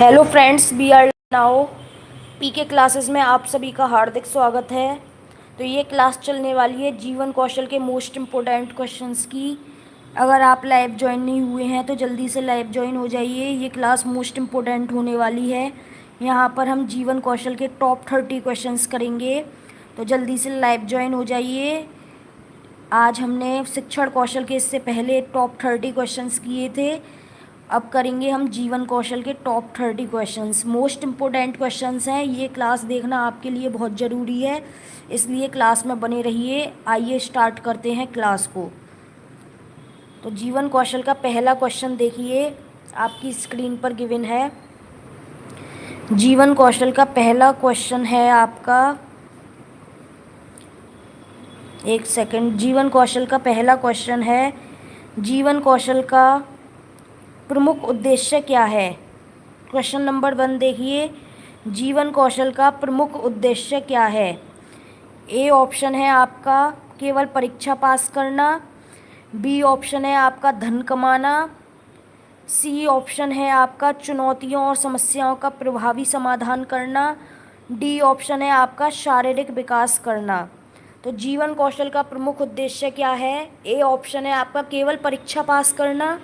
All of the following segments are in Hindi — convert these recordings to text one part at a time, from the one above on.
Hello friends, we are now PK classes में आप सभी का हार्दिक स्वागत है। तो ये क्लास चलने वाली है जीवन कौशल के मोस्ट इम्पोर्टेंट क्वेश्चंस की। अगर आप लाइव ज्वाइन नहीं हुए हैं तो जल्दी से लाइव ज्वाइन हो जाइए। ये क्लास मोस्ट इम्पोर्टेंट होने वाली है। यहाँ पर हम जीवन कौशल के टॉप 30 क्वेश्चंस करेंगे, तो जल्दी से लाइव ज्वाइन हो जाइए। आज हमने शिक्षण कौशल के इससे पहले टॉप 30 क्वेश्चंस किए थे। अब करेंगे हम जीवन कौशल के top 30 questions. Most important questions हैं, ये क्लास देखना आपके लिए बहुत ज़रूरी है, इसलिए क्लास में बने रहिए। आइए स्टार्ट करते हैं क्लास को। तो जीवन कौशल का पहला क्वेश्चन देखिए, आपकी स्क्रीन पर गिवन है। जीवन कौशल का पहला क्वेश्चन है आपका, एक सेकंड। जीवन कौशल का पहला क्वेश्चन है, जीवन कौशल का प्रमुख उद्देश्य क्या है। क्वेश्चन नंबर 1 देखिए, जीवन कौशल का प्रमुख उद्देश्य क्या है। ए ऑप्शन है आपका केवल परीक्षा पास करना, बी ऑप्शन है आपका धन कमाना, सी ऑप्शन है आपका चुनौतियों और समस्याओं का प्रभावी समाधान करना, डी ऑप्शन है आपका शारीरिक विकास करना। तो जीवन कौशल का प्रमुख उद्देश्य क्या है। ए ऑप्शन है आपका केवल परीक्षा पास करना,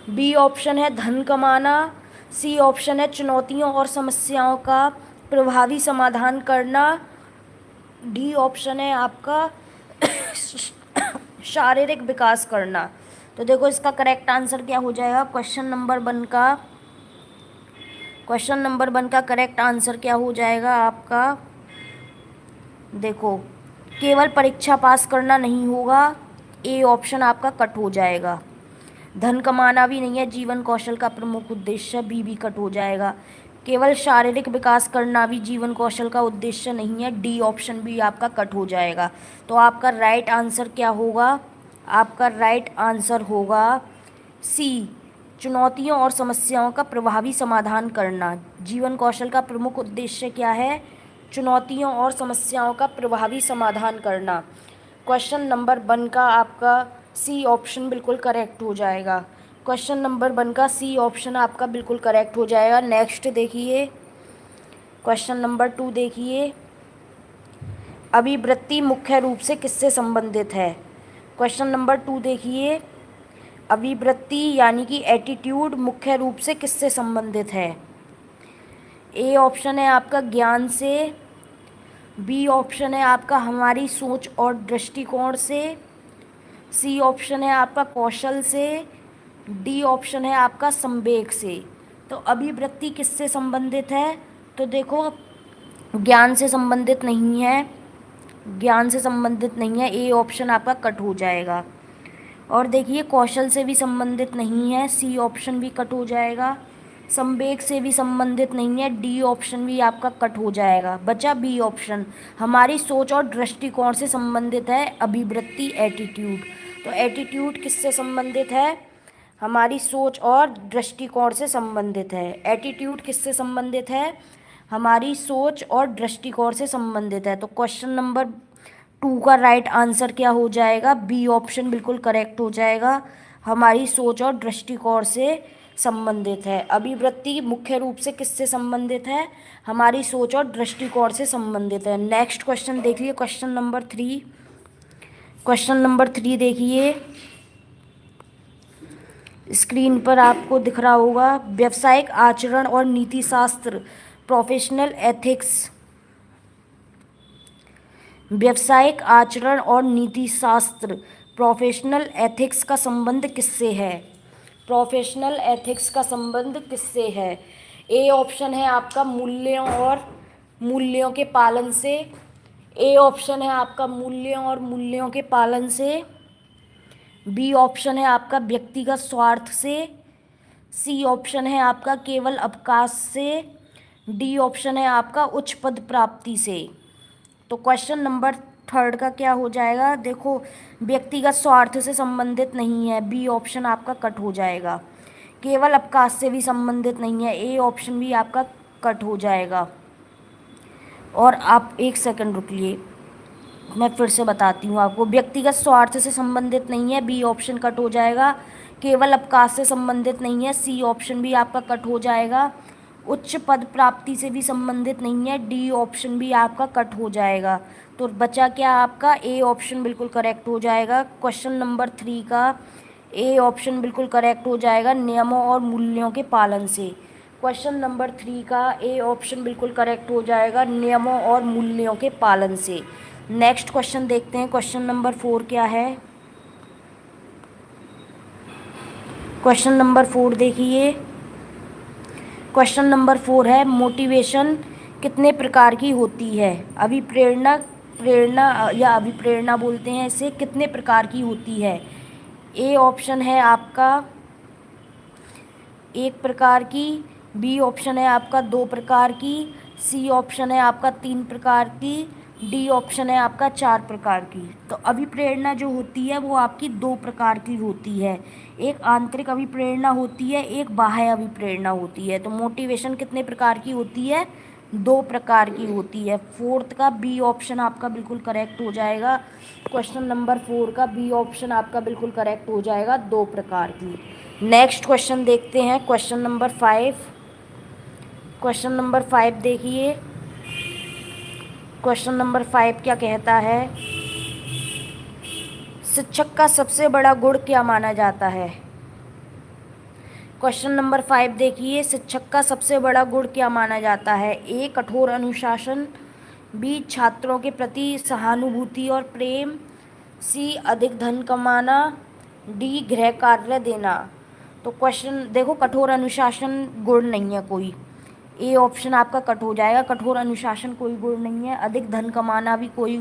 बी ऑप्शन है धन कमाना, सी ऑप्शन है चुनौतियों और समस्याओं का प्रभावी समाधान करना, डी ऑप्शन है आपका शारीरिक विकास करना। तो देखो इसका करेक्ट आंसर क्या हो जाएगा। क्वेश्चन नंबर 1 का करेक्ट आंसर क्या हो जाएगा आपका। देखो, केवल परीक्षा पास करना नहीं होगा, ए ऑप्शन आपका कट हो जाएगा। धन कमाना भी नहीं है जीवन कौशल का प्रमुख उद्देश्य, बी कट हो जाएगा। केवल शारीरिक विकास करना भी जीवन कौशल का उद्देश्य नहीं है, डी ऑप्शन भी आपका कट हो जाएगा। तो आपका राइट आंसर क्या होगा। आपका राइट आंसर होगा सी, चुनौतियों और समस्याओं का प्रभावी समाधान करना। जीवन कौशल का प्रमुख उद्देश्य क्या है, चुनौतियों और समस्याओं का प्रभावी समाधान करना। क्वेश्चन नंबर 1 का आपका सी ऑप्शन बिल्कुल करेक्ट हो जाएगा। क्वेश्चन नंबर 1 का सी ऑप्शन आपका बिल्कुल करेक्ट हो जाएगा। नेक्स्ट देखिए, क्वेश्चन नंबर 2 देखिए, अभिवृत्ति मुख्य रूप से किससे संबंधित है। क्वेश्चन नंबर 2 देखिए, अभिवृत्ति यानी कि एटीट्यूड मुख्य रूप से किससे संबंधित है। ए ऑप्शन है आपका ज्ञान से, बी ऑप्शन है आपका हमारी सोच और दृष्टिकोण से, सी ऑप्शन है आपका कौशल से, डी ऑप्शन है आपका संवेग से। तो अभिवृत्ति किससे संबंधित है। तो देखो, ज्ञान से संबंधित नहीं है, ज्ञान से संबंधित नहीं है, ए ऑप्शन आपका कट हो जाएगा। और देखिए, कौशल से भी संबंधित नहीं है, सी ऑप्शन भी कट हो जाएगा। संवेग से भी संबंधित नहीं है, डी ऑप्शन भी आपका कट हो जाएगा। बचा बी ऑप्शन, हमारी सोच और दृष्टिकोण से संबंधित है अभिवृत्ति, एटीट्यूड। तो एटीट्यूड किससे संबंधित है, हमारी सोच और दृष्टिकोण से संबंधित है। एटीट्यूड किससे संबंधित है, हमारी सोच और दृष्टिकोण से संबंधित है। तो क्वेश्चन नंबर 2 का राइट आंसर क्या हो जाएगा, बी ऑप्शन बिल्कुल करेक्ट हो जाएगा, हमारी सोच और दृष्टिकोण से संबंधित है। अभिवृत्ति मुख्य रूप से किससे संबंधित है, हमारी सोच और दृष्टिकोण से संबंधित है। नेक्स्ट क्वेश्चन देखिए, क्वेश्चन नंबर 3। क्वेश्चन नंबर 3 देखिए, स्क्रीन पर आपको दिख रहा होगा, व्यावसायिक आचरण और नीति शास्त्र, प्रोफेशनल एथिक्स। व्यावसायिक आचरण और नीति शास्त्र, प्रोफेशनल एथिक्स का संबंध किससे है। प्रोफेशनल एथिक्स का संबंध किससे है। ए ऑप्शन है आपका मूल्यों के पालन से, ए ऑप्शन है आपका मूल्यों और मूल्यों के पालन से, बी ऑप्शन है आपका व्यक्तिगत स्वार्थ से, सी ऑप्शन है आपका केवल अवकाश से, डी ऑप्शन है आपका उच्च पद प्राप्ति से। तो क्वेश्चन नंबर 3 का क्या हो जाएगा। देखो, व्यक्तिगत स्वार्थ से संबंधित नहीं है, बी ऑप्शन आपका कट हो जाएगा। केवल अवकाश से भी संबंधित नहीं है, ए ऑप्शन भी आपका कट हो जाएगा। और आप एक सेकंड रुकिए, मैं फिर से बताती हूँ आपको। व्यक्तिगत स्वार्थ से संबंधित नहीं है, बी ऑप्शन कट हो जाएगा। केवल अवकाश से संबंधित नहीं है, सी ऑप्शन भी आपका कट हो जाएगा। उच्च पद प्राप्ति से भी संबंधित नहीं है। डी ऑप्शन भी आपका कट हो जाएगा। तो बचा क्या आपका, ए ऑप्शन बिल्कुल करेक्ट हो जाएगा। क्वेश्चन नंबर 3 का ए ऑप्शन बिल्कुल करेक्ट हो जाएगा, नियमों और मूल्यों के पालन से। क्वेश्चन नंबर 3 का ए ऑप्शन बिल्कुल करेक्ट हो जाएगा, नियमों और मूल्यों के पालन से। नेक्स्ट क्वेश्चन देखते हैं, क्वेश्चन नंबर 4 क्या है। क्वेश्चन नंबर 4 देखिए, क्वेश्चन नंबर 4 है मोटिवेशन कितने प्रकार की होती है। अभिप्रेरणा, प्रेरणा या अभिप्रेरणा बोलते हैं इसे, कितने प्रकार की होती है। ए ऑप्शन है आपका 1 प्रकार की, बी ऑप्शन है आपका 2 प्रकार की, सी ऑप्शन है आपका 3 प्रकार की, डी ऑप्शन है आपका 4 प्रकार की। तो अभिप्रेरणा जो होती है वो आपकी 2 प्रकार की होती है। एक आंतरिक अभिप्रेरणा होती है, एक बाह्य अभिप्रेरणा होती है। तो मोटिवेशन कितने प्रकार की होती है, 2 प्रकार की होती है। 4th का बी ऑप्शन आपका बिल्कुल करेक्ट हो जाएगा। क्वेश्चन नंबर 4 का बी ऑप्शन आपका बिल्कुल करेक्ट हो जाएगा, 2 प्रकार की। नेक्स्ट क्वेश्चन देखते हैं, क्वेश्चन नंबर 5। क्वेश्चन नंबर 5 देखिए, क्वेश्चन नंबर 5 क्या कहता है। शिक्षक का सबसे बड़ा गुण क्या माना जाता है। क्वेश्चन नंबर 5 देखिए, शिक्षक का सबसे बड़ा गुण क्या माना जाता है। ए कठोर अनुशासन, बी छात्रों के प्रति सहानुभूति और प्रेम, सी अधिक धन कमाना, डी गृह कार्य देना। तो क्वेश्चन देखो, कठोर अनुशासन गुण नहीं है कोई, ए ऑप्शन आपका कट हो जाएगा। कठोर अनुशासन कोई गुण नहीं है, अधिक धन कमाना भी कोई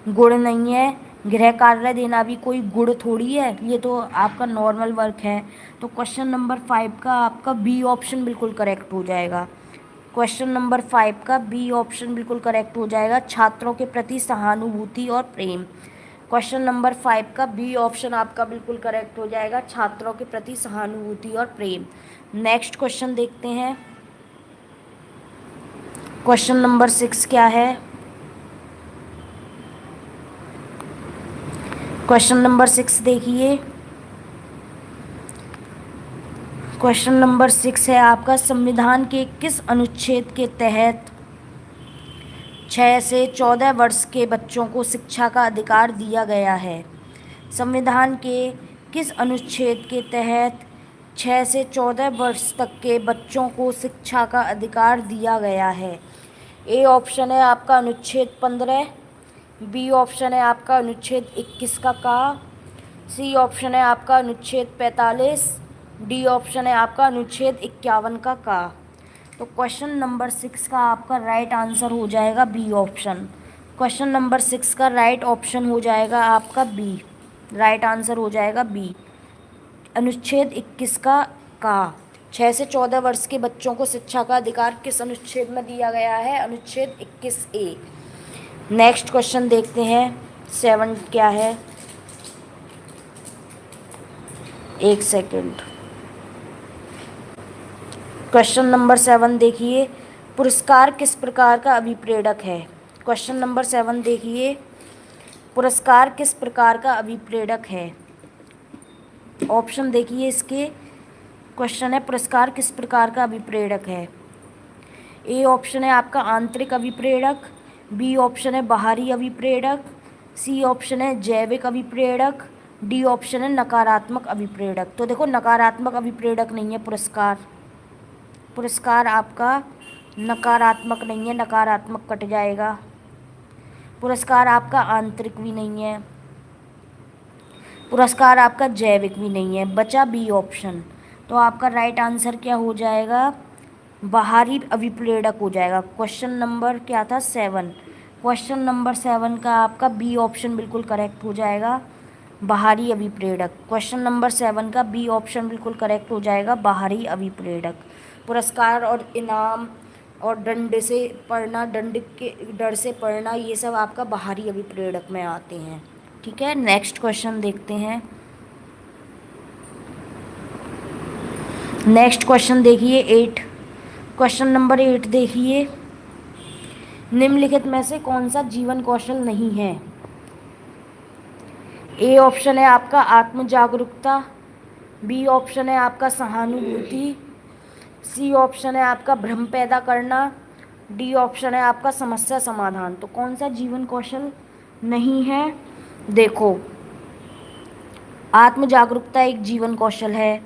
गुण नहीं है, गृह कार्य देना भी कोई गुण थोड़ी है, ये तो आपका नॉर्मल वर्क है। तो क्वेश्चन नंबर 5 का आपका बी ऑप्शन बिल्कुल करेक्ट हो जाएगा। क्वेश्चन नंबर 5 का बी ऑप्शन बिल्कुल करेक्ट हो जाएगा, छात्रों के प्रति सहानुभूति और प्रेम। क्वेश्चन नंबर 5 का बी ऑप्शन आपका बिल्कुल करेक्ट हो जाएगा, छात्रों के प्रति सहानुभूति और प्रेम। नेक्स्ट क्वेश्चन देखते हैं, क्वेश्चन नंबर 6 क्या है। क्वेश्चन नंबर 6 देखिए, क्वेश्चन नंबर 6 है आपका संविधान के किस अनुच्छेद के तहत 6 से 14 वर्ष के बच्चों को शिक्षा का अधिकार दिया गया है। संविधान के किस अनुच्छेद के तहत 6 से 14 वर्ष तक के बच्चों को शिक्षा का अधिकार दिया गया है। ए ऑप्शन है आपका अनुच्छेद 15, बी ऑप्शन है आपका अनुच्छेद 21 का, सी ऑप्शन है आपका अनुच्छेद 45, डी ऑप्शन है आपका अनुच्छेद 51 का। तो क्वेश्चन नंबर 6 का आपका राइट आंसर हो जाएगा बी ऑप्शन। क्वेश्चन नंबर 6 का राइट ऑप्शन हो जाएगा आपका बी, राइट आंसर हो जाएगा बी, अनुच्छेद 21 का 6 से 14 वर्ष के बच्चों को शिक्षा का अधिकार किस अनुच्छेद में दिया गया है, अनुच्छेद 21A। नेक्स्ट क्वेश्चन देखते हैं, 7 क्या है, एक सेकंड। क्वेश्चन नंबर 7 देखिए, पुरस्कार किस प्रकार का अभिप्रेरक है। क्वेश्चन नंबर 7 देखिए, पुरस्कार किस प्रकार का अभिप्रेरक है। ऑप्शन देखिए इसके, क्वेश्चन है पुरस्कार किस प्रकार का अभिप्रेरक है। ए ऑप्शन है आपका आंतरिक अभिप्रेरक, बी ऑप्शन है बाहरी अभिप्रेरक, सी ऑप्शन है जैविक अभिप्रेरक, डी ऑप्शन है नकारात्मक अभिप्रेरक। तो देखो नकारात्मक अभिप्रेरक नहीं है पुरस्कार, पुरस्कार आपका नकारात्मक नहीं है, नकारात्मक कट जाएगा। पुरस्कार आपका आंतरिक भी नहीं है, पुरस्कार आपका जैविक भी नहीं है, बचा बी ऑप्शन। तो आपका राइट आंसर क्या हो जाएगा, बाहरी अभिप्रेरक हो जाएगा। क्वेश्चन नंबर क्या था 7, क्वेश्चन नंबर 7 का आपका बी ऑप्शन बिल्कुल करेक्ट हो जाएगा, बाहरी अभिप्रेरक। क्वेश्चन नंबर 7 का बी ऑप्शन बिल्कुल करेक्ट हो जाएगा, बाहरी अभिप्रेरक। पुरस्कार और इनाम और दंड से पढ़ना, दंड के डर से पढ़ना, ये सब आपका बाहरी अभिप्रेरक में आते हैं। ठीक है, नेक्स्ट क्वेश्चन देखते हैं। नेक्स्ट क्वेश्चन देखिए 8, क्वेश्चन नंबर 8 देखिए, निम्नलिखित में से कौन सा जीवन कौशल नहीं है। ए ऑप्शन है आपका आत्म जागरूकता, बी ऑप्शन है आपका सहानुभूति, सी ऑप्शन है आपका भ्रम पैदा करना, डी ऑप्शन है आपका समस्या समाधान। तो कौन सा जीवन कौशल नहीं है? देखो, आत्म जागरूकता एक जीवन कौशल है,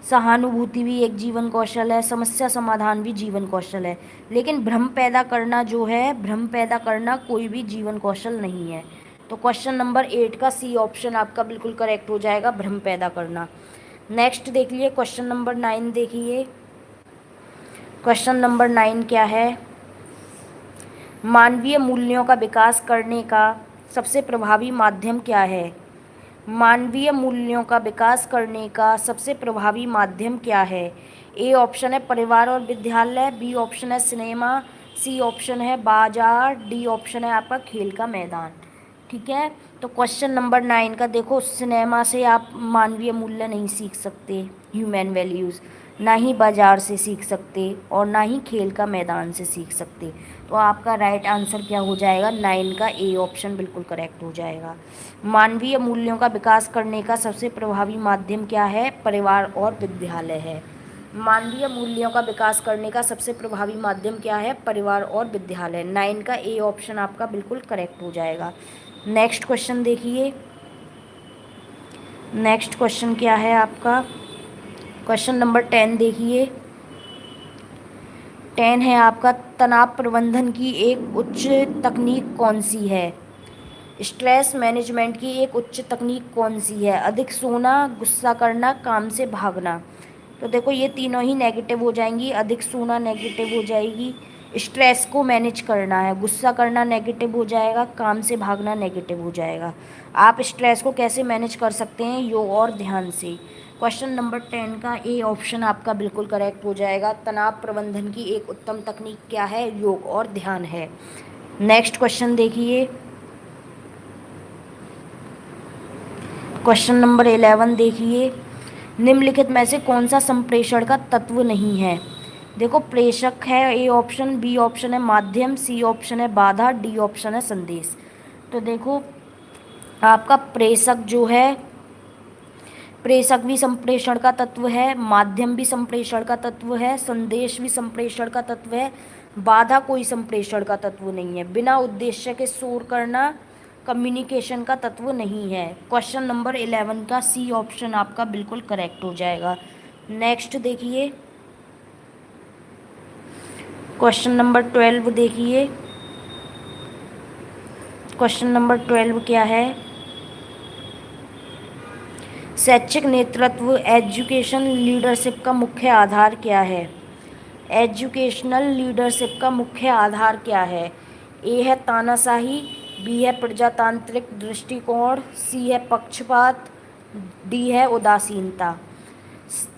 सहानुभूति भी एक जीवन कौशल है, समस्या समाधान भी जीवन कौशल है, लेकिन भ्रम पैदा करना जो है, भ्रम पैदा करना कोई भी जीवन कौशल नहीं है। तो क्वेश्चन नंबर 8 का सी ऑप्शन आपका बिल्कुल करेक्ट हो जाएगा, भ्रम पैदा करना। नेक्स्ट देख लिए क्वेश्चन नंबर 9 देखिए। क्वेश्चन नंबर 9 क्या है? मानवीय मूल्यों का विकास करने का सबसे प्रभावी माध्यम क्या है? मानवीय मूल्यों का विकास करने का सबसे प्रभावी माध्यम क्या है? ए ऑप्शन है परिवार और विद्यालय, बी ऑप्शन है सिनेमा, सी ऑप्शन है बाजार, डी ऑप्शन है आपका खेल का मैदान। ठीक है, तो क्वेश्चन नंबर 9 का देखो, सिनेमा से आप मानवीय मूल्य नहीं सीख सकते, ह्यूमन वैल्यूज़, ना ही बाजार से सीख सकते और ना ही खेल का मैदान से सीख सकते। तो आपका राइट आंसर क्या हो जाएगा? 9 का ए ऑप्शन बिल्कुल करेक्ट हो जाएगा। मानवीय मूल्यों का विकास करने का सबसे प्रभावी माध्यम क्या है? परिवार और विद्यालय है। मानवीय मूल्यों का विकास करने का सबसे प्रभावी माध्यम क्या है? परिवार और विद्यालय। 9 का ए ऑप्शन आपका बिल्कुल करेक्ट हो जाएगा। नेक्स्ट क्वेश्चन देखिए। नेक्स्ट क्वेश्चन क्या है आपका? क्वेश्चन नंबर 10 देखिए। 10 है आपका, तनाव प्रबंधन की एक उच्च तकनीक कौन सी है? स्ट्रेस मैनेजमेंट की एक उच्च तकनीक कौन सी है? अधिक सोना, गुस्सा करना, काम से भागना। तो देखो, ये तीनों ही नेगेटिव हो जाएंगी। अधिक सोना नेगेटिव हो जाएगी, स्ट्रेस को मैनेज करना है, गुस्सा करना नेगेटिव हो जाएगा, काम से भागना नेगेटिव हो जाएगा। आप स्ट्रेस को कैसे मैनेज कर सकते हैं? योग और ध्यान से। क्वेश्चन नंबर 10 का ए ऑप्शन आपका बिल्कुल करेक्ट हो जाएगा। तनाव प्रबंधन की एक उत्तम तकनीक क्या है? योग और ध्यान है। नेक्स्ट क्वेश्चन देखिए। क्वेश्चन नंबर 11 देखिए। निम्नलिखित में से कौन सा संप्रेषण का तत्व नहीं है? देखो, प्रेषक है ए ऑप्शन, बी ऑप्शन है माध्यम, सी ऑप्शन है बाधा, डी ऑप्शन है संदेश। तो देखो, आपका प्रेषक जो है, प्रेषक भी संप्रेषण का तत्व है, माध्यम भी संप्रेषण का तत्व है, संदेश भी संप्रेषण का तत्व है, बाधा कोई संप्रेषण का तत्व नहीं है। बिना उद्देश्य के शोर करना कम्युनिकेशन का तत्व नहीं है। क्वेश्चन नंबर 11 का सी ऑप्शन आपका बिल्कुल करेक्ट हो जाएगा। नेक्स्ट देखिए, क्वेश्चन नंबर 12 देखिए। क्वेश्चन नंबर 12 क्या है? शैक्षिक नेतृत्व एजुकेशन लीडरशिप का मुख्य आधार क्या है? एजुकेशनल लीडरशिप का मुख्य आधार क्या है? ए है तानाशाही, बी है प्रजातांत्रिक दृष्टिकोण, सी है पक्षपात, डी है उदासीनता।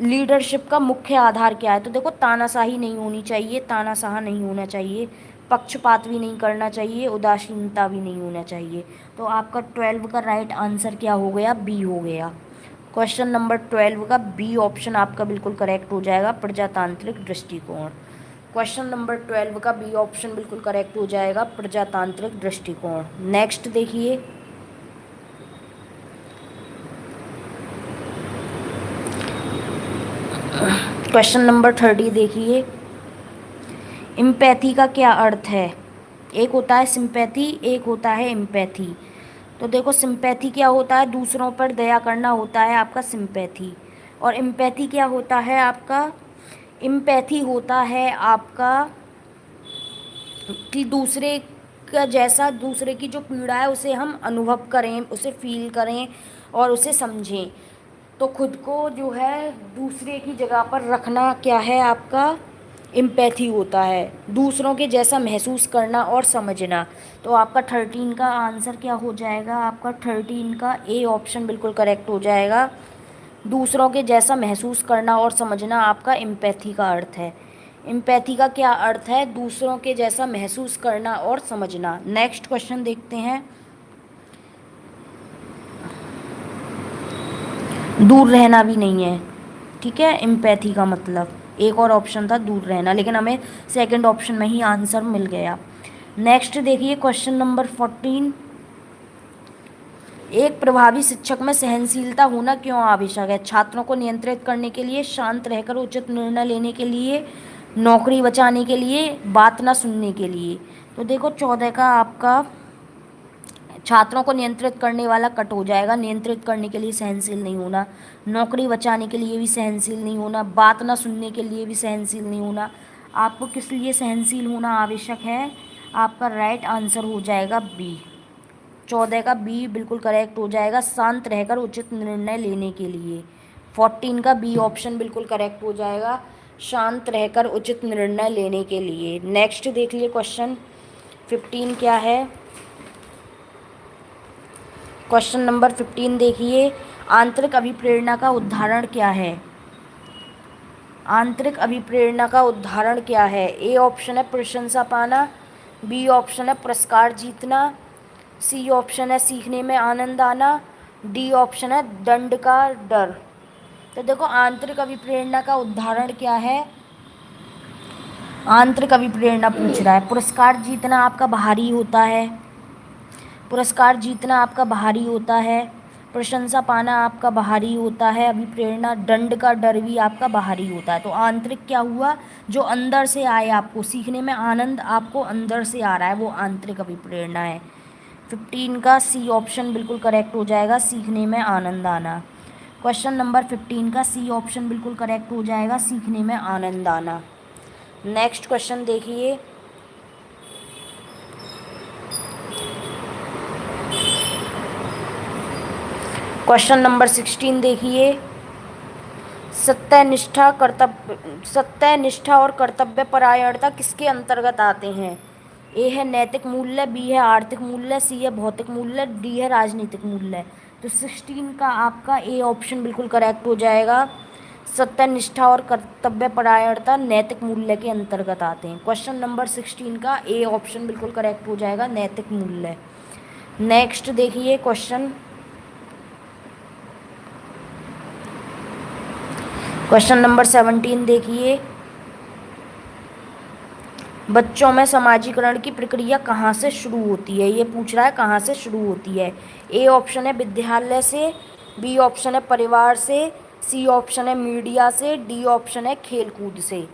लीडरशिप का मुख्य आधार क्या है? तो देखो, तानाशाही नहीं होनी चाहिए, तानाशाह नहीं होना चाहिए, पक्षपात भी नहीं करना चाहिए, उदासीनता भी नहीं होना चाहिए। तो आपका 12 का राइट आंसर क्या हो गया? बी हो गया। क्वेश्चन नंबर 12 का बी ऑप्शन आपका बिल्कुल करेक्ट हो जाएगा, प्रजातांत्रिक दृष्टिकोण। क्वेश्चन नंबर 12 का बी ऑप्शन बिल्कुल करेक्ट हो जाएगा, प्रजातांत्रिक दृष्टिकोण। नेक्स्ट देखिए। क्वेश्चन नंबर 30 देखिए। इम्पैथी का क्या अर्थ है? एक होता है सिंपैथी, एक होता है इम्पैथी। तो देखो, सिंपैथी क्या होता है? दूसरों पर दया करना होता है आपका सिंपैथी। और इम्पैथी क्या होता है आपका? इम्पैथी होता है आपका कि दूसरे का जैसा, दूसरे की जो पीड़ा है उसे हम अनुभव करें, उसे फील करें और उसे समझें। तो खुद को जो है दूसरे की जगह पर रखना क्या है आपका? इम्पैथी होता है, दूसरों के जैसा महसूस करना और समझना। तो आपका 13 का आंसर क्या हो जाएगा? आपका 13 का ए ऑप्शन बिल्कुल करेक्ट हो जाएगा। दूसरों के जैसा महसूस करना और समझना आपका इम्पैथी का अर्थ है। इम्पैथी का क्या अर्थ है? दूसरों के जैसा महसूस करना और समझना। नेक्स्ट क्वेश्चन देखते हैं। दूर रहना भी नहीं है, ठीक है, इम्पैथी का मतलब। एक और ऑप्शन था दूर रहना, लेकिन हमें सेकंड ऑप्शन में ही आंसर मिल गया। नेक्स्ट देखिए, क्वेश्चन नंबर 14। एक प्रभावी शिक्षक में सहनशीलता होना क्यों आवश्यक है? छात्रों को नियंत्रित करने के लिए, शांत रहकर उचित निर्णय लेने के लिए, नौकरी बचाने के लिए, बात ना सुनने के लिए। तो देखो 14 का आपका छात्रों को नियंत्रित करने वाला कट हो जाएगा। नियंत्रित करने के लिए सहनशील नहीं होना, नौकरी बचाने के लिए भी सहनशील नहीं होना, बात ना सुनने के लिए भी सहनशील नहीं होना। आपको किस लिए सहनशील होना आवश्यक है? आपका राइट आंसर हो जाएगा बी। 14 का बी बिल्कुल करेक्ट हो जाएगा, शांत रहकर उचित निर्णय लेने के लिए। 14 का बी ऑप्शन बिल्कुल करेक्ट हो जाएगा, शांत रहकर उचित निर्णय लेने के लिए। नेक्स्ट देख लिए क्वेश्चन 15 क्या है। क्वेश्चन नंबर 15 देखिए, आंतरिक अभिप्रेरणा का उदाहरण क्या है? आंतरिक अभिप्रेरणा का उदाहरण क्या है? ए ऑप्शन है प्रशंसा पाना, बी ऑप्शन है पुरस्कार जीतना, सी ऑप्शन है सीखने में आनंद आना, डी ऑप्शन है दंड का डर। तो देखो आंतरिक अभिप्रेरणा का उदाहरण क्या है? आंतरिक अभिप्रेरणा पूछ रहा है, पुरस्कार जीतना आपका बाहरी होता है, पुरस्कार जीतना आपका बाहरी होता है, प्रशंसा पाना आपका बाहरी होता है, अभिप्रेरणा दंड का डर भी आपका बाहरी होता है। तो आंतरिक क्या हुआ? जो अंदर से आए, आपको सीखने में आनंद आपको अंदर से आ रहा है, वो आंतरिक अभिप्रेरणा है। 15 का सी ऑप्शन बिल्कुल करेक्ट हो जाएगा, सीखने में आनंद आना। क्वेश्चन नंबर 15 का सी ऑप्शन बिल्कुल करेक्ट हो जाएगा, सीखने में आनंद आना। नेक्स्ट क्वेश्चन देखिए, क्वेश्चन नंबर 16 देखिए, सत्यनिष्ठा और कर्तव्य परायणता किसके अंतर्गत आते हैं? ए है नैतिक मूल्य, बी है आर्थिक मूल्य, सी है भौतिक मूल्य, डी है राजनीतिक मूल्य। तो 16 का आपका ए ऑप्शन बिल्कुल करेक्ट हो जाएगा, सत्यनिष्ठा और कर्तव्य परायणता नैतिक मूल्य के अंतर्गत आते हैं। क्वेश्चन नंबर 16 का ए ऑप्शन बिल्कुल करेक्ट हो जाएगा, नैतिक मूल्य। नेक्स्ट देखिए क्वेश्चन नंबर 17 देखिए, बच्चों में समाजीकरण की प्रक्रिया कहाँ से शुरू होती है? ये पूछ रहा है कहाँ से शुरू होती है। ए ऑप्शन है विद्यालय से, बी ऑप्शन है परिवार से, सी ऑप्शन है मीडिया से, डी ऑप्शन है खेलकूद से।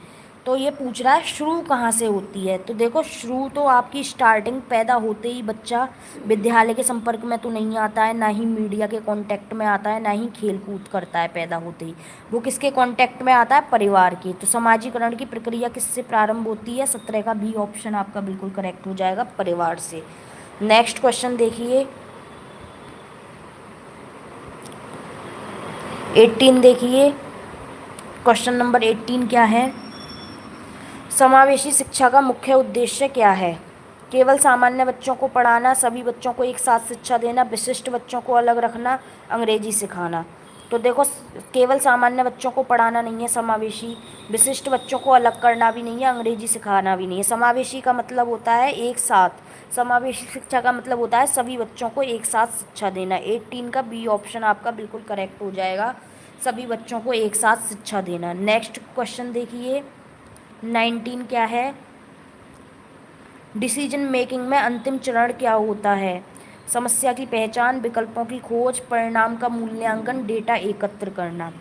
तो ये पूछ रहा है शुरू कहाँ से होती है। तो देखो शुरू तो आपकी स्टार्टिंग पैदा होते ही बच्चा विद्यालय के संपर्क में तो नहीं आता है, ना ही मीडिया के कांटेक्ट में आता है, ना ही खेलकूद करता है पैदा होते ही। वो किसके कांटेक्ट में आता है? परिवार के। तो समाजीकरण की प्रक्रिया किससे प्रारंभ होती है? 17 का बी ऑप्शन आपका बिल्कुल करेक्ट हो जाएगा, परिवार से। नेक्स्ट क्वेश्चन देखिए 18 देखिए, क्वेश्चन नंबर 18 क्या है? समावेशी शिक्षा का मुख्य उद्देश्य क्या है? केवल सामान्य बच्चों को पढ़ाना, सभी बच्चों को एक साथ शिक्षा देना, विशिष्ट बच्चों को अलग रखना, अंग्रेजी सिखाना। तो देखो केवल सामान्य बच्चों को पढ़ाना नहीं है समावेशी, विशिष्ट बच्चों को अलग करना भी नहीं है, अंग्रेजी सिखाना भी नहीं है। समावेशी का मतलब होता है एक साथ, समावेशी शिक्षा का मतलब होता है सभी बच्चों को एक साथ शिक्षा देना। 18 का बी ऑप्शन आपका बिल्कुल करेक्ट हो जाएगा, सभी बच्चों को एक साथ शिक्षा देना। नेक्स्ट क्वेश्चन देखिए 19 क्या है? डिसीजन मेकिंग में अंतिम चरण क्या होता है? समस्या की पहचान, विकल्पों की खोज, परिणाम का मूल्यांकन, डेटा एकत्र करना।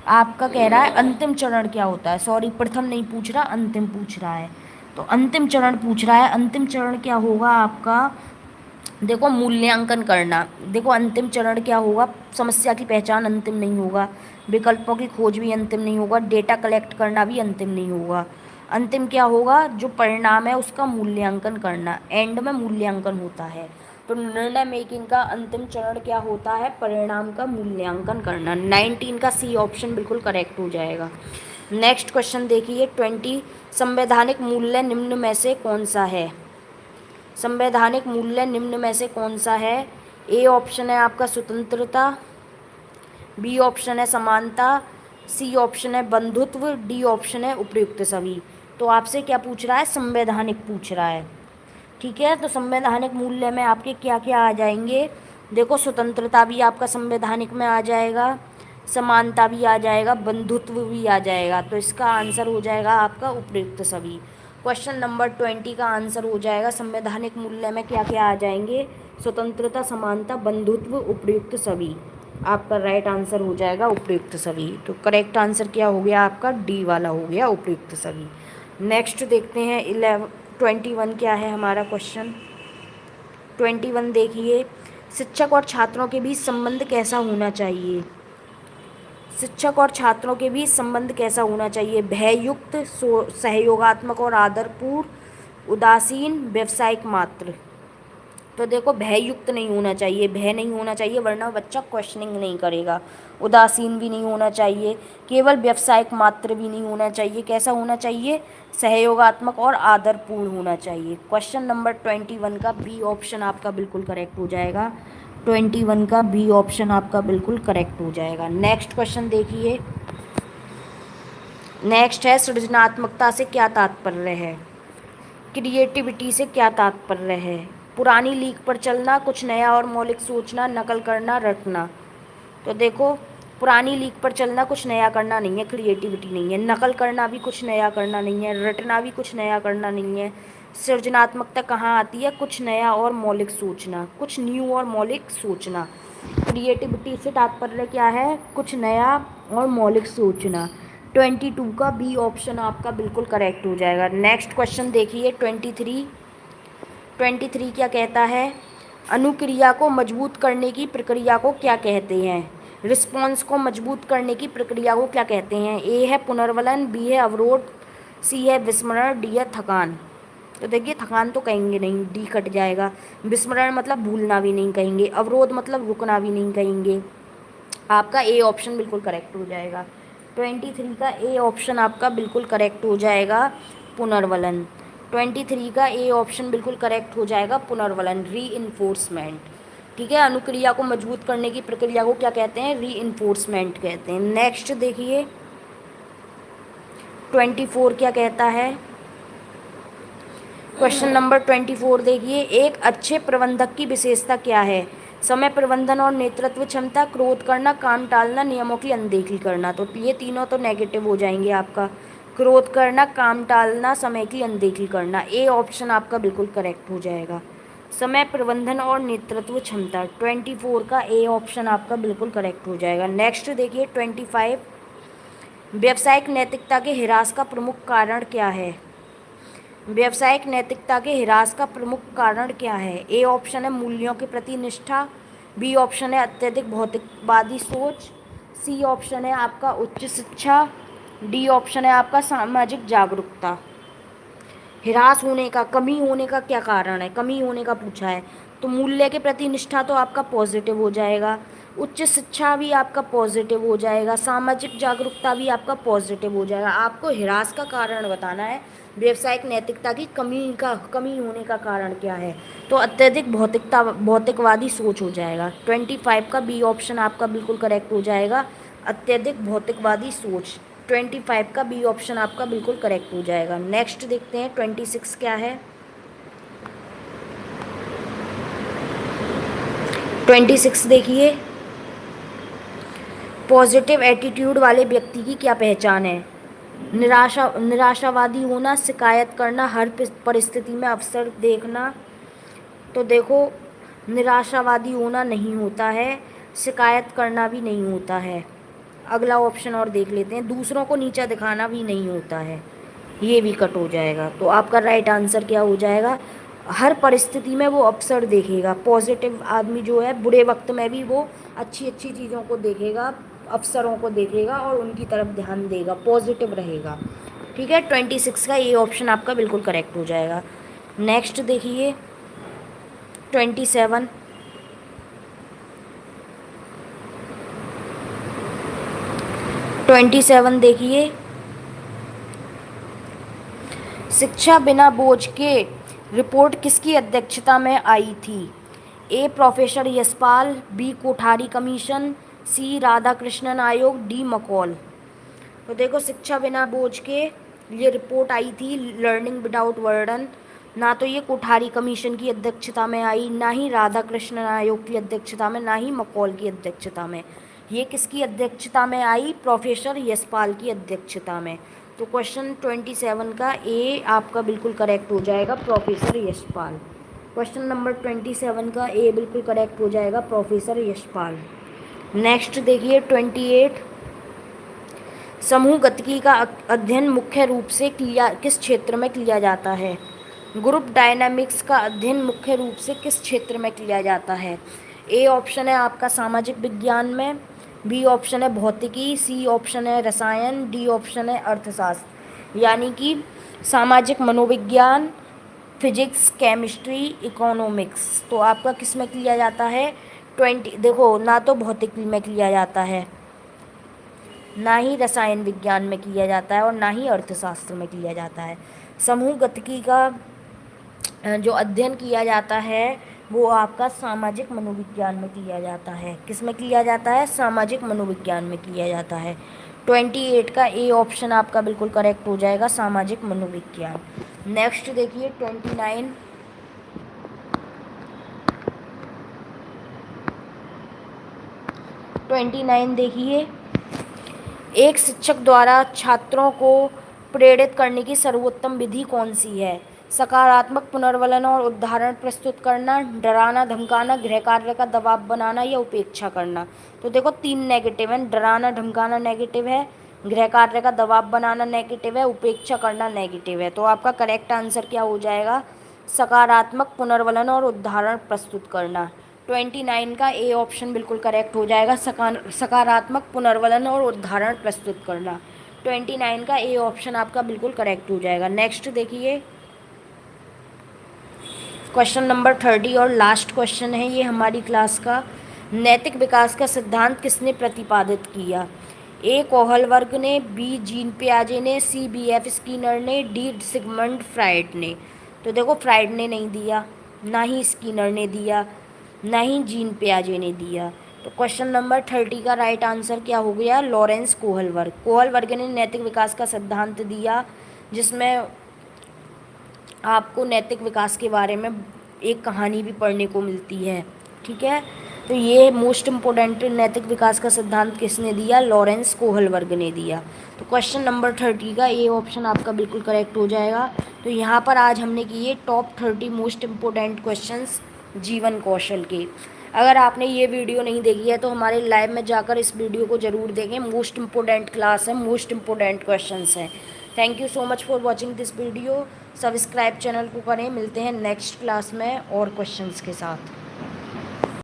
आपका कह रहा है अंतिम चरण क्या होता है, सॉरी प्रथम नहीं पूछ रहा, अंतिम पूछ रहा है। तो अंतिम चरण पूछ रहा है, अंतिम चरण क्या होगा आपका? देखो मूल्यांकन करना। देखो अंतिम चरण क्या होगा? समस्या की पहचान अंतिम नहीं होगा, विकल्पों की खोज भी अंतिम नहीं होगा, डेटा कलेक्ट करना भी अंतिम नहीं होगा। अंतिम क्या होगा? जो परिणाम है उसका मूल्यांकन करना, एंड में मूल्यांकन होता है। तो निर्णय मेकिंग का अंतिम चरण क्या होता है? परिणाम का मूल्यांकन करना। 19 का सी ऑप्शन बिल्कुल करेक्ट हो जाएगा। नेक्स्ट क्वेश्चन देखिए 20, संवैधानिक मूल्य निम्न में से कौन सा है? संवैधानिक मूल्य निम्न में से कौन सा है? ए ऑप्शन है आपका स्वतंत्रता, बी ऑप्शन है समानता, सी ऑप्शन है बंधुत्व, डी ऑप्शन है उपयुक्त सभी। तो आपसे क्या पूछ रहा है? संवैधानिक पूछ रहा है, ठीक है। तो संवैधानिक मूल्य में आपके क्या क्या आ जाएंगे? देखो स्वतंत्रता भी आपका संवैधानिक में आ जाएगा, समानता भी आ जाएगा, बंधुत्व भी आ जाएगा। तो इसका आंसर हो जाएगा आपका उपयुक्त सभी। क्वेश्चन नंबर 20 का आंसर हो जाएगा संवैधानिक मूल्य में क्या क्या आ जाएंगे? स्वतंत्रता, समानता, बंधुत्व, उपयुक्त सभी। आपका राइट आंसर हो जाएगा उपयुक्त सभी। तो करेक्ट आंसर क्या हो गया आपका? डी वाला हो गया, उपयुक्त सभी। नेक्स्ट देखते हैं 21 क्या है हमारा क्वेश्चन। 21 देखिए, शिक्षक और छात्रों के बीच संबंध कैसा होना चाहिए? शिक्षक और छात्रों के बीच संबंध कैसा होना चाहिए? भययुक्त, सहयोगात्मक और आदरपूर्ण, उदासीन, व्यावसायिक मात्र। तो देखो, भययुक्त नहीं होना चाहिए, भय नहीं होना चाहिए वरना बच्चा क्वेश्चनिंग नहीं करेगा। उदासीन भी नहीं होना चाहिए, केवल व्यावसायिक मात्र भी नहीं होना चाहिए। कैसा होना चाहिए? सहयोगात्मक और आदरपूर्ण होना चाहिए। क्वेश्चन नंबर 21 का बी ऑप्शन आपका बिल्कुल करेक्ट हो जाएगा। 21 का बी ऑप्शन आपका बिल्कुल करेक्ट हो जाएगा। नेक्स्ट क्वेश्चन देखिए। नेक्स्ट है, सृजनात्मकता से क्या तात्पर्य है? क्रिएटिविटी से क्या तात्पर्य है? पुरानी लीक पर चलना, कुछ नया और मौलिक सोचना, नकल करना, रटना। तो देखो, पुरानी लीक पर चलना कुछ नया करना नहीं है, क्रिएटिविटी नहीं है। नकल करना भी कुछ नया करना नहीं है, रटना भी कुछ नया करना नहीं है। सृजनात्मकता कहाँ आती है? कुछ नया और मौलिक सोचना, कुछ न्यू और मौलिक सोचना। क्रिएटिविटी से तात्पर्य क्या है? कुछ नया और मौलिक सोचना। 22 का बी ऑप्शन आपका बिल्कुल करेक्ट हो जाएगा। नेक्स्ट क्वेश्चन देखिए 23। 23 क्या कहता है? अनुक्रिया को मजबूत करने की प्रक्रिया को क्या कहते हैं? रिस्पॉन्स को मजबूत करने की प्रक्रिया को क्या कहते हैं? ए है पुनर्वलन, बी है अवरोध, सी है विस्मरण, डी है थकान। तो देखिए, थकान तो कहेंगे नहीं, डी कट जाएगा। विस्मरण मतलब भूलना भी नहीं कहेंगे, अवरोध मतलब रुकना भी नहीं कहेंगे। आपका ए ऑप्शन बिल्कुल करेक्ट हो जाएगा। 23 का ए ऑप्शन आपका बिल्कुल करेक्ट हो जाएगा, पुनर्वलन। 23 का ए ऑप्शन बिल्कुल करेक्ट हो जाएगा, पुनर्वलन, री ठीक है। अनुक्रिया को मजबूत करने की प्रक्रिया को क्या कहते हैं? री कहते हैं। नेक्स्ट देखिए 24 क्या कहता है? क्वेश्चन नंबर 24 देखिए, एक अच्छे प्रबंधक की विशेषता क्या है? समय प्रबंधन और नेतृत्व क्षमता, क्रोध करना, काम टालना, नियमों की अनदेखी करना। तो ये तीनों तो नेगेटिव हो जाएंगे आपका। क्रोध करना, काम टालना, समय की अनदेखी करना। ए ऑप्शन आपका बिल्कुल करेक्ट हो जाएगा। समय प्रबंधन और नेतृत्व क्षमता, 24 का ए ऑप्शन आपका बिल्कुल करेक्ट हो जाएगा। नेक्स्ट देखिए 25, व्यावसायिक नैतिकता के ह्रास का प्रमुख कारण क्या है? व्यावसायिक नैतिकता के ह्रास का प्रमुख कारण क्या है? ए ऑप्शन है मूल्यों के प्रति निष्ठा, बी ऑप्शन है अत्यधिक भौतिकवादी सोच, सी ऑप्शन है आपका उच्च शिक्षा, डी ऑप्शन है आपका सामाजिक जागरूकता। ह्रास होने का, कमी होने का क्या कारण है? कमी होने का पूछा है, तो मूल्य के प्रति निष्ठा तो आपका पॉजिटिव हो जाएगा, उच्च शिक्षा भी आपका पॉजिटिव हो जाएगा, सामाजिक जागरूकता भी आपका पॉजिटिव हो जाएगा। आपको ह्रास का कारण बताना है, व्यावसायिक नैतिकता की कमी होने का कारण क्या है? तो अत्यधिक भौतिकवादी सोच हो जाएगा। 25 का बी ऑप्शन आपका बिल्कुल करेक्ट हो जाएगा, अत्यधिक भौतिकवादी सोच। 25 का बी ऑप्शन आपका बिल्कुल करेक्ट हो जाएगा। नेक्स्ट देखते हैं 26 क्या है। 26 देखिए, पॉजिटिव एटीट्यूड वाले व्यक्ति की क्या पहचान है? निराशावादी होना, शिकायत करना, हर परिस्थिति में अवसर देखना। तो देखो, निराशावादी होना नहीं होता है, शिकायत करना भी नहीं होता है। अगला ऑप्शन और देख लेते हैं, दूसरों को नीचा दिखाना भी नहीं होता है, ये भी कट हो जाएगा। तो आपका राइट आंसर क्या हो जाएगा? हर परिस्थिति में वो अवसर देखेगा। पॉजिटिव आदमी जो है, बुरे वक्त में भी वो अच्छी अच्छी चीज़ों को देखेगा, अवसरों को देखेगा और उनकी तरफ ध्यान देगा, पॉजिटिव रहेगा। ठीक है, 26 का ये ऑप्शन आपका बिल्कुल करेक्ट हो जाएगा। नेक्स्ट देखिए 27। 27 देखिए, शिक्षा बिना बोझ के रिपोर्ट किसकी अध्यक्षता में आई थी? A professor Yashpal, B Kothari commission, C Radhakrishnan आयोग, डी मकौल। तो देखो, शिक्षा बिना बोझ के ये रिपोर्ट आई थी, लर्निंग विदाउट बर्डन। ना तो ये कोठारी कमीशन की अध्यक्षता में आई, ना ही राधाकृष्णन आयोग की अध्यक्षता में, ना ही मकौल की अध्यक्षता में। ये किसकी अध्यक्षता में आई? प्रोफेसर यशपाल की अध्यक्षता में। तो क्वेश्चन 27 का ए आपका बिल्कुल करेक्ट हो जाएगा, प्रोफेसर यशपाल। क्वेश्चन नंबर 27 का ए बिल्कुल करेक्ट हो जाएगा, प्रोफेसर यशपाल। नेक्स्ट देखिए 28, समूह गतिकी का अध्ययन मुख्य रूप से किस क्षेत्र में किया जाता है? ग्रुप डायनामिक्स का अध्ययन मुख्य रूप से किस क्षेत्र में किया जाता है? ए ऑप्शन है आपका सामाजिक विज्ञान में, बी ऑप्शन है भौतिकी, सी ऑप्शन है रसायन, डी ऑप्शन है अर्थशास्त्र। यानी कि सामाजिक मनोविज्ञान, फिजिक्स, केमिस्ट्री, इकोनॉमिक्स। तो आपका किस में किया जाता है? 20 देखो, ना तो भौतिकी में किया जाता है, ना ही रसायन विज्ञान में किया जाता है और ना ही अर्थशास्त्र में किया जाता है। समूह गतिकी का जो अध्ययन किया जाता है वो आपका सामाजिक मनोविज्ञान में किया जाता है। किस में किया जाता है? सामाजिक मनोविज्ञान में किया जाता है। 28 का ए ऑप्शन आपका बिल्कुल करेक्ट हो जाएगा, सामाजिक मनोविज्ञान। नेक्स्ट देखिए 29 देखिए, एक शिक्षक द्वारा छात्रों को प्रेरित करने की सर्वोत्तम विधि कौन सी है? सकारात्मक पुनर्वलन और उदाहरण प्रस्तुत करना, डराना धमकाना, गृह कार्य का दबाव बनाना या उपेक्षा करना। तो देखो 3 नेगेटिव है, डराना धमकाना नेगेटिव है, गृह कार्य का दबाव बनाना नेगेटिव है, उपेक्षा करना नेगेटिव है। तो आपका करेक्ट आंसर क्या हो जाएगा? सकारात्मक पुनर्वलन और उदाहरण प्रस्तुत करना। 29 का ए ऑप्शन बिल्कुल करेक्ट हो जाएगा, सकारात्मक पुनर्वलन और उदाहरण प्रस्तुत करना। 29 का ए ऑप्शन आपका बिल्कुल करेक्ट हो जाएगा। नेक्स्ट देखिए क्वेश्चन नंबर 30 और लास्ट क्वेश्चन है ये हमारी क्लास का। नैतिक विकास का सिद्धांत किसने प्रतिपादित किया? ए कोहलवर्ग ने, बी जीन पियाजे ने, सी बी एफ स्किनर ने, डी सिगमंड फ्राइड ने। तो देखो फ्राइड ने नहीं दिया, ना ही स्किनर ने दिया, ना ही जीन पियाजे ने दिया। तो क्वेश्चन नंबर 30 का राइट आंसर क्या हो गया? लॉरेंस कोहलवर्ग। कोहलवर्ग ने नैतिक विकास का सिद्धांत दिया, जिसमें आपको नैतिक विकास के बारे में एक कहानी भी पढ़ने को मिलती है। ठीक है, तो ये मोस्ट इम्पोर्टेंट नैतिक विकास का सिद्धांत किसने दिया? लॉरेंस कोहलवर्ग ने दिया। तो क्वेश्चन नंबर 30 का ए ऑप्शन आपका बिल्कुल करेक्ट हो जाएगा। तो यहाँ पर आज हमने किए टॉप 30 मोस्ट इम्पोर्टेंट क्वेश्चंस जीवन कौशल के। अगर आपने ये वीडियो नहीं देखी है तो हमारे लाइव में जाकर इस वीडियो को ज़रूर देखें। मोस्ट इम्पोर्टेंट क्लास है, मोस्ट इम्पोर्टेंट क्वेश्चंस हैं। Thank you so much for watching this video. Subscribe channel को करें। मिलते हैं नेक्स्ट क्लास में और क्वेश्चंस के साथ।